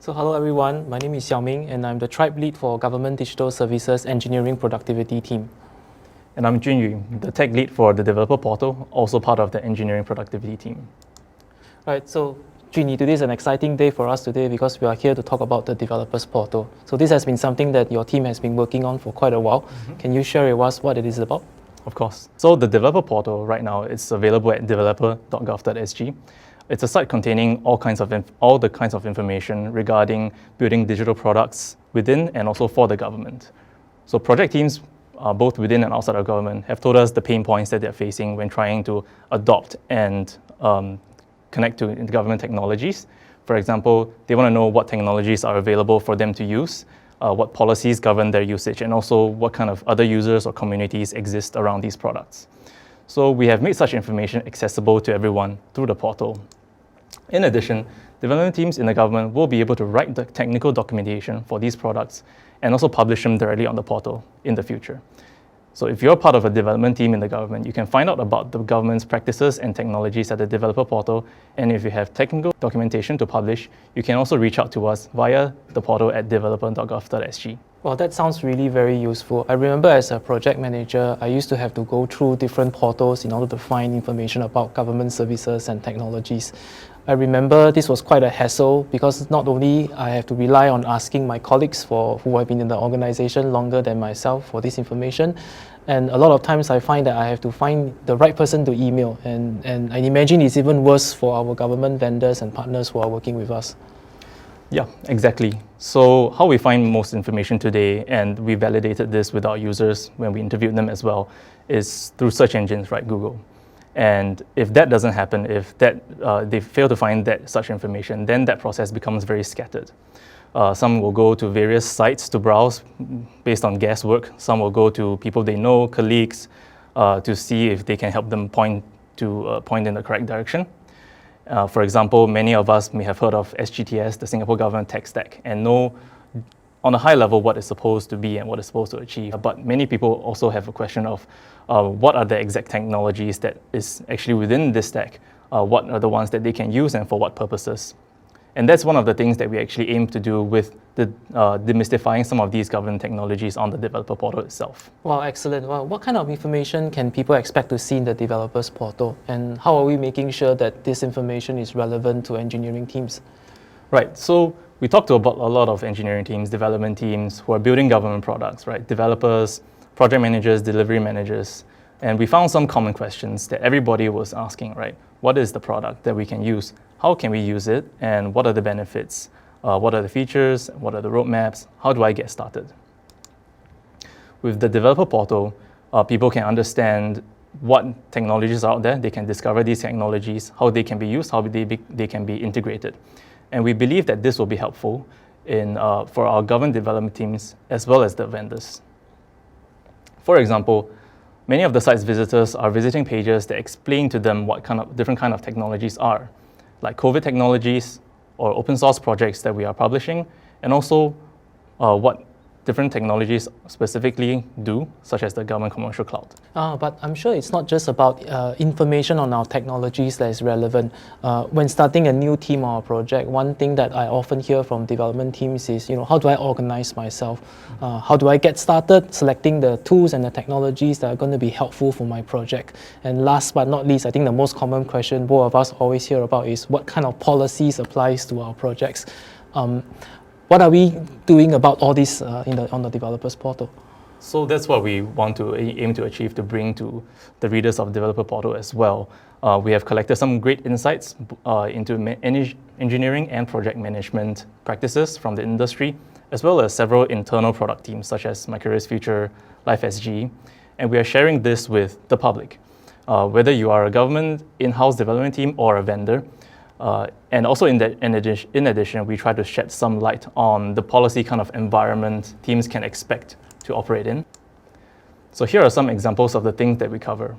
So hello everyone, my name is Hsiao Ming and I'm the Tribe Lead for Government Digital Services Engineering Productivity team. And I'm Junyu, the Tech Lead for the Developer Portal, also part of the Engineering Productivity team. Right, so Junyi, today is an exciting day for us today because we are here to talk about the Developers Portal. So this has been something that your team has been working on for quite a while. Can you share with us what it is about? Of course. So the Developer Portal right now is available at developer.gov.sg. It's a site containing all the kinds of information regarding building digital products within and also for the government. So project teams, both within and outside of government, have told us the pain points that they're facing when trying to adopt and connect to government technologies. For example, they want to know what technologies are available for them to use, what policies govern their usage, and also what kind of other users or communities exist around these products. So we have made such information accessible to everyone through the portal. In addition, development teams in the government will be able to write the technical documentation for these products and also publish them directly on the portal in the future. So if you're part of a development team in the government, you can find out about the government's practices and technologies at the developer portal. And if you have technical documentation to publish, you can also reach out to us via the portal at developer.gov.sg. Well, that sounds really very useful. I remember as a project manager, I used to have to go through different portals in order to find information about government services and technologies. I remember this was quite a hassle because not only I have to rely on asking my colleagues who have been in the organization longer than myself for this information, and a lot of times I find that I have to find the right person to email, and I imagine it's even worse for our government vendors and partners who are working with us. Yeah, exactly. So how we find most information today, and we validated this with our users when we interviewed them as well, is through search engines, right, Google. And if that doesn't happen, if they fail to find such information, then that process becomes very scattered. Some will go to various sites to browse based on guesswork. Some will go to people they know, colleagues, to see if they can help them point in the correct direction. For example, many of us may have heard of SGTS, the Singapore Government Tech Stack, and know on a high level what it's supposed to be and what it's supposed to achieve. But many people also have a question of what are the exact technologies that is actually within this stack? What are the ones that they can use and for what purposes? And that's one of the things that we actually aim to do with demystifying some of these government technologies on the developer portal itself. Wow, excellent. Well, what kind of information can people expect to see in the developers portal? And how are we making sure that this information is relevant to engineering teams? Right, so we talked about a lot of engineering teams, development teams who are building government products, right? Developers, project managers, delivery managers. And we found some common questions that everybody was asking, right? What is the product that we can use? How can we use it? And what are the benefits? What are the features? What are the roadmaps? How do I get started? With the developer portal, people can understand what technologies are out there. They can discover these technologies, how they can be used, how they can be integrated. And we believe that this will be helpful for our government development teams as well as the vendors. For example, many of the site's visitors are visiting pages that explain to them what different kind of technologies are, like COVID technologies or open source projects that we are publishing, and also what different technologies specifically do, such as the government commercial cloud. But I'm sure it's not just about information on our technologies that is relevant. When starting a new team or a project, one thing that I often hear from development teams is, how do I organize myself? How do I get started selecting the tools and the technologies that are going to be helpful for my project? And last but not least, I think the most common question both of us always hear about is what kind of policies applies to our projects. What are we doing about all this on the developers portal? So that's what we want to aim to achieve, to bring to the readers of developer portal as well. We have collected some great insights into engineering and project management practices from the industry, as well as several internal product teams such as My Careers Future, LifeSG, and we are sharing this with the public. Whether you are a government in-house development team or a vendor, and also in addition, we try to shed some light on the policy kind of environment teams can expect to operate in. So here are some examples of the things that we cover.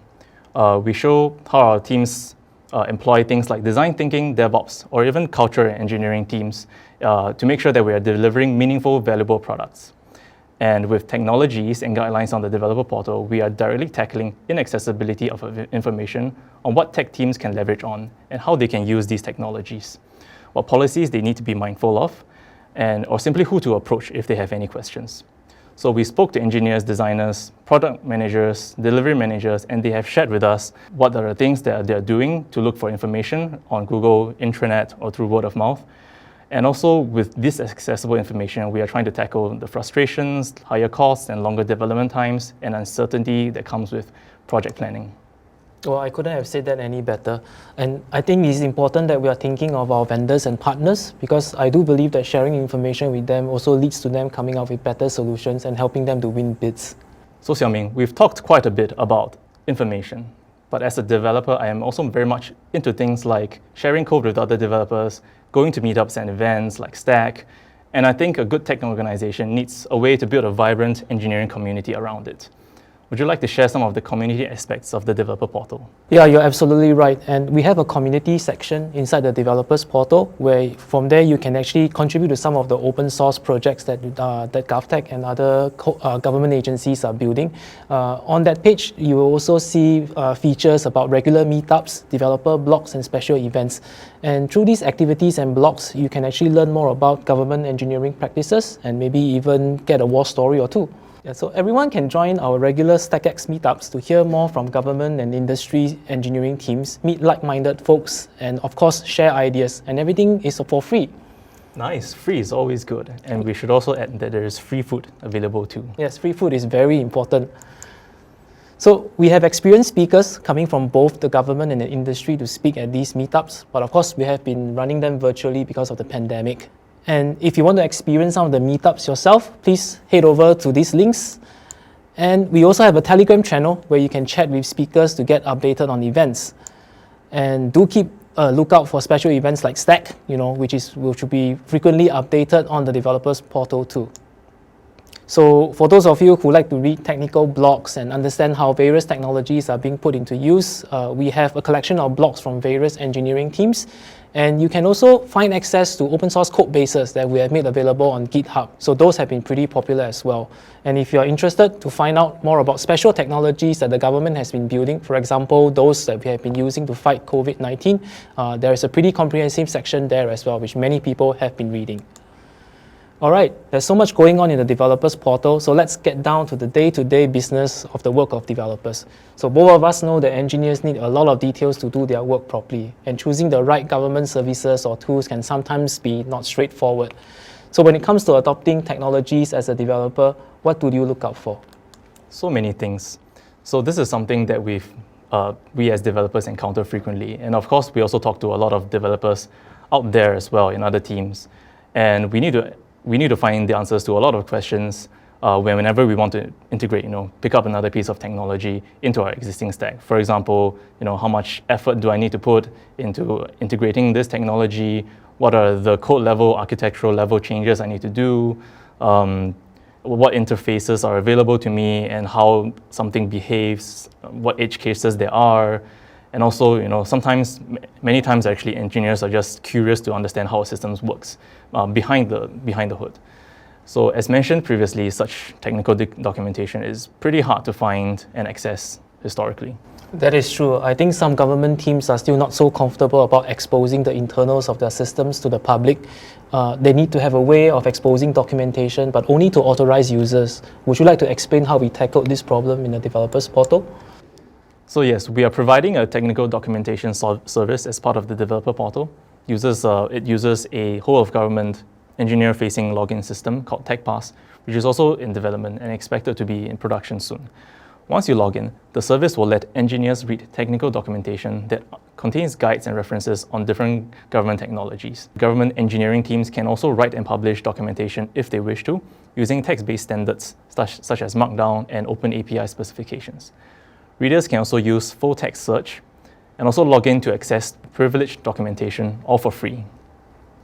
We show how our teams employ things like design thinking, DevOps, or even culture and engineering teams to make sure that we are delivering meaningful, valuable products. And with technologies and guidelines on the developer portal, we are directly tackling inaccessibility of information on what tech teams can leverage on and how they can use these technologies, what policies they need to be mindful of, or simply who to approach if they have any questions. So we spoke to engineers, designers, product managers, delivery managers, and they have shared with us what are the things that they're doing to look for information on Google, intranet, or through word of mouth. And also with this accessible information, we are trying to tackle the frustrations, higher costs, and longer development times, and uncertainty that comes with project planning. Well, I couldn't have said that any better. And I think it's important that we are thinking of our vendors and partners, because I do believe that sharing information with them also leads to them coming up with better solutions and helping them to win bids. So Hsiao Ming, we've talked quite a bit about information, but as a developer, I am also very much into things like sharing code with other developers, going to meetups and events like Stack, and I think a good tech organization needs a way to build a vibrant engineering community around it. Would you like to share some of the community aspects of the developer portal? Yeah, you're absolutely right. And we have a community section inside the developers portal where from there you can actually contribute to some of the open source projects that GovTech and other government agencies are building. On that page, you will also see features about regular meetups, developer blogs, and special events. And through these activities and blogs, you can actually learn more about government engineering practices and maybe even get a war story or two. Yeah, so everyone can join our regular StackX meetups to hear more from government and industry engineering teams, meet like-minded folks, and of course share ideas, and everything is for free. Nice, free is always good. And we should also add that there is free food available too. Yes, free food is very important. So we have experienced speakers coming from both the government and the industry to speak at these meetups, but of course we have been running them virtually because of the pandemic. And if you want to experience some of the meetups yourself, please head over to these links. And we also have a Telegram channel where you can chat with speakers to get updated on events. And do keep a lookout for special events like Stack, which will be frequently updated on the developers portal too. So for those of you who like to read technical blogs and understand how various technologies are being put into use, we have a collection of blogs from various engineering teams. And you can also find access to open source code bases that we have made available on GitHub. So those have been pretty popular as well. And if you're interested to find out more about special technologies that the government has been building, for example, those that we have been using to fight COVID-19, there is a pretty comprehensive section there as well, which many people have been reading. All right, there's so much going on in the developers portal, so let's get down to the day-to-day business of the work of developers. So both of us know that engineers need a lot of details to do their work properly, and choosing the right government services or tools can sometimes be not straightforward. So when it comes to adopting technologies as a developer, what do you look out for? So many things. So this is something that we as developers encounter frequently. And of course, we also talk to a lot of developers out there as well in other teams. And we need to find the answers to a lot of questions whenever we want to integrate, pick up another piece of technology into our existing stack. For example, how much effort do I need to put into integrating this technology? What are the code level, architectural level changes I need to do? What interfaces are available to me and how something behaves, what edge cases there are. And also, many times actually engineers are just curious to understand how a system works behind the hood. So as mentioned previously, such technical documentation is pretty hard to find and access historically. That is true. I think some government teams are still not so comfortable about exposing the internals of their systems to the public. They need to have a way of exposing documentation, but only to authorized users. Would you like to explain how we tackled this problem in the developers portal? So yes, we are providing a technical documentation service as part of the developer portal. It uses a whole-of-government engineer-facing login system called TechPass, which is also in development and expected to be in production soon. Once you log in, the service will let engineers read technical documentation that contains guides and references on different government technologies. Government engineering teams can also write and publish documentation if they wish to, using text-based standards such as Markdown and Open API specifications. Readers can also use full text search and also log in to access privileged documentation, all for free.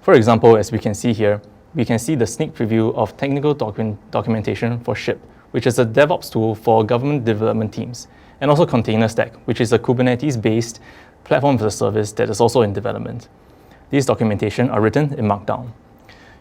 For example, as we can see here, we can see the sneak preview of technical documentation for SHIP, which is a DevOps tool for government development teams, and also Container Stack, which is a Kubernetes-based platform as a service that is also in development. These documentation are written in Markdown.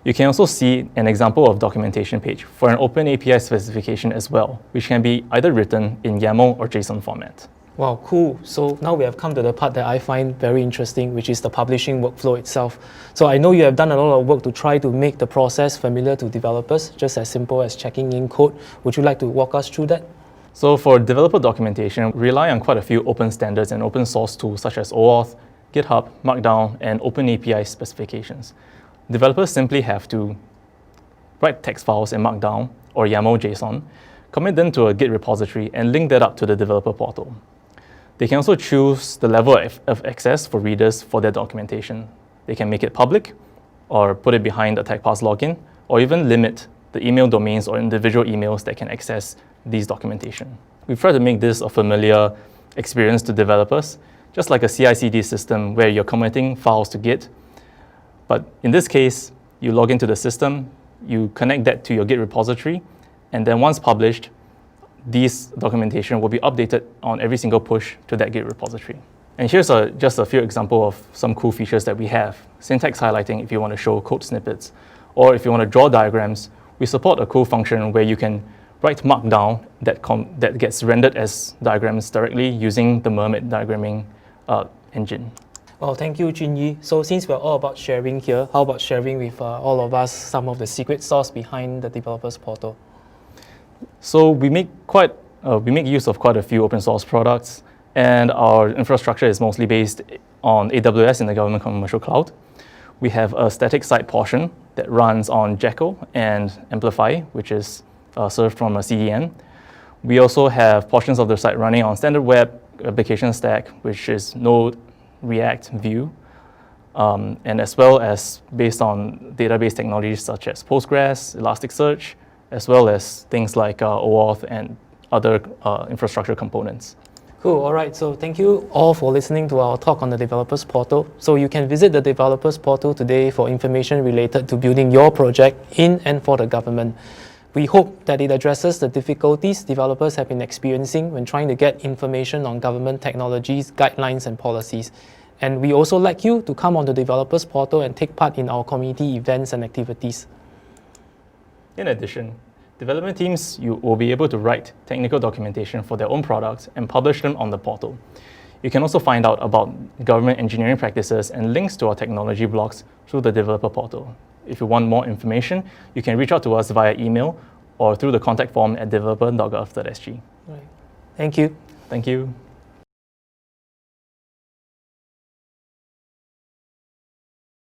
You can also see an example of documentation page for an Open API specification as well, which can be either written in YAML or JSON format. Wow, cool. So now we have come to the part that I find very interesting, which is the publishing workflow itself. So I know you have done a lot of work to try to make the process familiar to developers, just as simple as checking in code. Would you like to walk us through that? So for developer documentation, we rely on quite a few open standards and open source tools such as OAuth, GitHub, Markdown, and OpenAPI specifications. Developers simply have to write text files in Markdown or YAML JSON, commit them to a Git repository, and link that up to the developer portal. They can also choose the level of access for readers for their documentation. They can make it public, or put it behind a TagPass login, or even limit the email domains or individual emails that can access these documentation. We've tried to make this a familiar experience to developers, just like a CI/CD system where you're committing files to Git. But in this case, you log into the system, you connect that to your Git repository, and then once published, these documentation will be updated on every single push to that Git repository. And here's just a few examples of some cool features that we have. Syntax highlighting if you want to show code snippets, or if you want to draw diagrams, we support a cool function where you can write Markdown that gets rendered as diagrams directly using the Mermaid diagramming engine. Well, thank you, Junyu. So since we're all about sharing here, how about sharing with all of us some of the secret sauce behind the developers portal? So we make use of quite a few open source products, and our infrastructure is mostly based on AWS in the government commercial cloud. We have a static site portion that runs on Jekyll and Amplify, which is served from a CDN. We also have portions of the site running on standard web application stack, which is Node, React, Vue, and as well as based on database technologies such as Postgres, Elasticsearch, as well as things like OAuth and other infrastructure components. Cool, all right, so thank you all for listening to our talk on the developers portal. So you can visit the developers portal today for information related to building your project in and for the government. We hope that it addresses the difficulties developers have been experiencing when trying to get information on government technologies, guidelines, and policies. And we also like you to come on the developers portal and take part in our community events and activities. In addition, development teams will be able to write technical documentation for their own products and publish them on the portal. You can also find out about government engineering practices and links to our technology blogs through the developer portal. If you want more information, you can reach out to us via email or through the contact form at developer.gov.sg. Right. Thank you. Thank you.